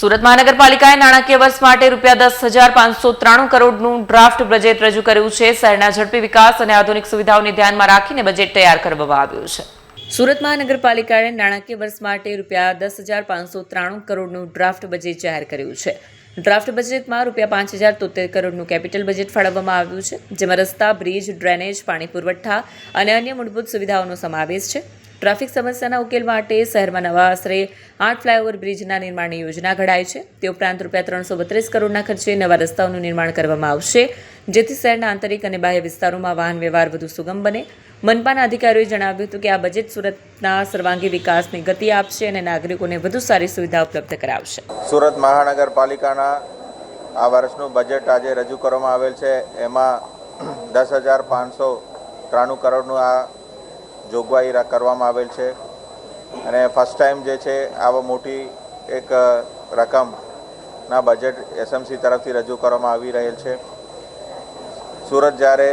સુરત મહાનગરપાલિકાએ નાણાકીય વર્ષ માટે ₹10,593 કરોડનું ડ્રાફ્ટ બજેટ રજૂ કર્યું છે। શહેરના ઝડપી વિકાસ અને આધુનિક સુવિધાઓને ધ્યાનમાં રાખીને બજેટ તૈયાર કરવામાં આવ્યું છે। સુરત મહાનગરપાલિકાએ નાણાકીય વર્ષ માટે ₹10,593 કરોડનું ડ્રાફ્ટ બજેટ જાહેર કર્યું છે। ડ્રાફ્ટ બજેટમાં ₹5,073 કરોડનું કેપિટલ બજેટ ફાળવવામાં આવ્યું છે, જેમાં રસ્તા, બ્રિજ, ડ્રેનેજ, પાણી પુરવઠા અને અન્ય મૂળભૂત સુવિધાઓનો સમાવેશ છે। ટ્રાફિક સમસ્યાના ઉકેલ માટે શહેરમાં નવા આશરે 8 ફ્લાયઓવર બ્રિજના નિર્માણની યોજના ઘડાઈ છે। તે ઉપરાંત ₹332 કરોડના ખર્ચે નવા રસ્તાઓનું નિર્માણ કરવામાં આવશે, જેથી શહેરના આંતરિક અને બાહ્ય વિસ્તારોમાં વાહન વ્યવહાર વધુ સુગમ બને। મનપાના અધિકારીઓએ જણાવ્યું હતું કે આ બજેટ સુરતના સર્વાંગી વિકાસને ગતિ આપશે અને નાગરિકોને વધુ સારી સુવિધા ઉપલબ્ધ કરાવશે। સુરત મહાનગરપાલિકાના આ વર્ષનું બજેટ આજે રજૂ કરવામાં આવેલ છે। એમાં 10,593 કરોડનું આ જોગવાઈ કરવામાં આવેલ છે અને ફર્સ્ટ ટાઈમ જે છે આવા મોટી એક રકમના બજેટ એસએમસી તરફથી રજૂ કરવામાં આવી રહેલ છે। સુરત જ્યારે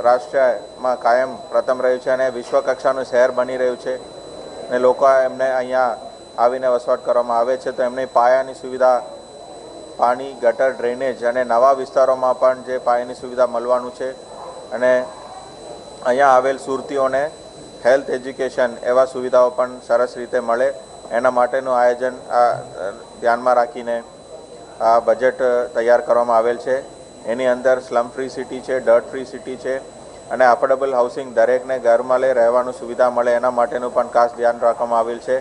રાષ્ટ્રમાં કાયમ પ્રથમ રહ્યું છે અને વિશ્વ કક્ષાનું શહેર બની રહ્યું છે અને લોકો એમને અહીંયા આવીને વસવાટ કરવામાં આવે છે, તો એમની પાયાની સુવિધા પાણી, ગટર, ડ્રેનેજ અને નવા વિસ્તારોમાં પણ જે પાયાની સુવિધા મળવાનું છે અને અહીંયા આવેલ સુરતીઓને હેલ્થ, એજ્યુકેશન એવા સુવિધાઓ પણ સરસ રીતે મળે, એના માટેનું આયોજન ધ્યાનમાં રાખીને આ બજેટ તૈયાર કરવામાં આવેલ છે। એની અંદર સ્લમ ફ્રી સિટી છે, ડર્ટ ફ્રી સિટી છે અને અફોર્ડેબલ હાઉસિંગ, દરેકને ઘર મળે, રહેવાનું સુવિધા મળે, એના માટેનું પણ ખાસ ધ્યાન રાખવામાં આવેલ છે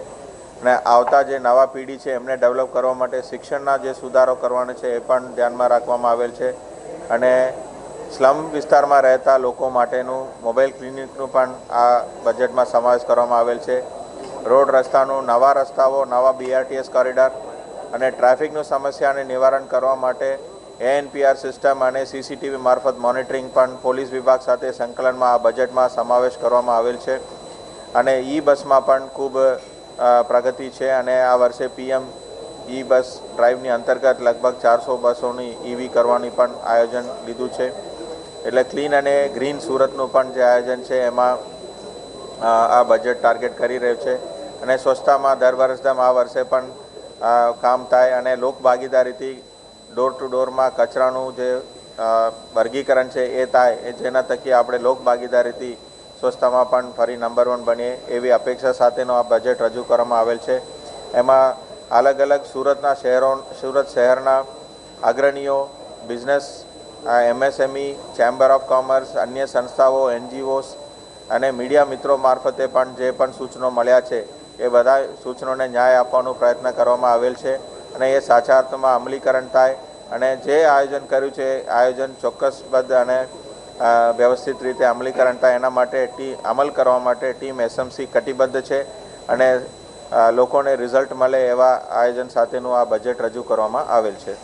અને આવતા જે નવા પેઢી છે એમને ડેવલપ કરવા માટે શિક્ષણના જે સુધારો કરવાના છે એ પણ ધ્યાનમાં રાખવામાં આવેલ છે અને સ્લમ વિસ્તારમાં રહેતા લોકો માટેનું મોબાઈલ ક્લિનિકનું પણ આ બજેટમાં સમાવેશ કરવામાં આવેલ છે। રોડ રસ્તાનું, નવા રસ્તાઓ, નવા BRTS કોરિડોર અને ટ્રાફિકનું સમસ્યાને નિવારણ કરવા માટે ANPR સિસ્ટમ અને CCTV મારફત મોનિટરિંગ પણ પોલીસ વિભાગ સાથે સંકલનમાં આ બજેટમાં સમાવેશ કરવામાં આવેલ છે અને બસમાં પણ ખૂબ પ્રગતિ છે અને આ વર્ષે PM બસ ડ્રાઈવની અંતર્ગત લગભગ 400 બસોની EV કરવાની પણ આયોજન લીધું છે। એટલે ક્લીન અને ગ્રીન સુરતનું પણ જે આયોજન છે એમાં આ બજેટ ટાર્ગેટ કરી રહ્યું છે અને સ્વચ્છતામાં દર વર્ષમાં આ વર્ષે પણ કામ થાય અને લોક ભાગીદારીથી ડોર ટુ ડોરમાં કચરાનું જે વર્ગીકરણ છે એ થાય, જેના થકી આપણે લોક ભાગીદારીથી સ્વચ્છતામાં પણ ફરી નંબર 1 બનીએ એવી અપેક્ષા સાથેનો આ બજેટ રજૂ કરવામાં આવેલ છે। એમાં અલગ અલગ સુરત શહેરના અગ્રણીઓ, business, MSME, chamber of commerce, અન્ય સંસ્થાઓ, NGOs અને મીડિયા મિત્રો મારફતે પણ જે પણ સૂચનો મળ્યા છે એ બધા સૂચનોને ન્યાય આપવાનો પ્રયત્ન કરવામાં આવેલ છે અને એ સાચા અર્થમાં અમલીકરણ થાય અને જે આયોજન કર્યું છે એ આયોજન ચોક્કસબદ્ધ અને વ્યવસ્થિત રીતે અમલીકરણ થાય, એના માટે અમલ કરવા માટે ટીમ SMC કટિબદ્ધ છે અને લોકોને રિઝલ્ટ મળે એવા આયોજન સાથેનું આ બજેટ રજૂ કરવામાં આવેલ છે।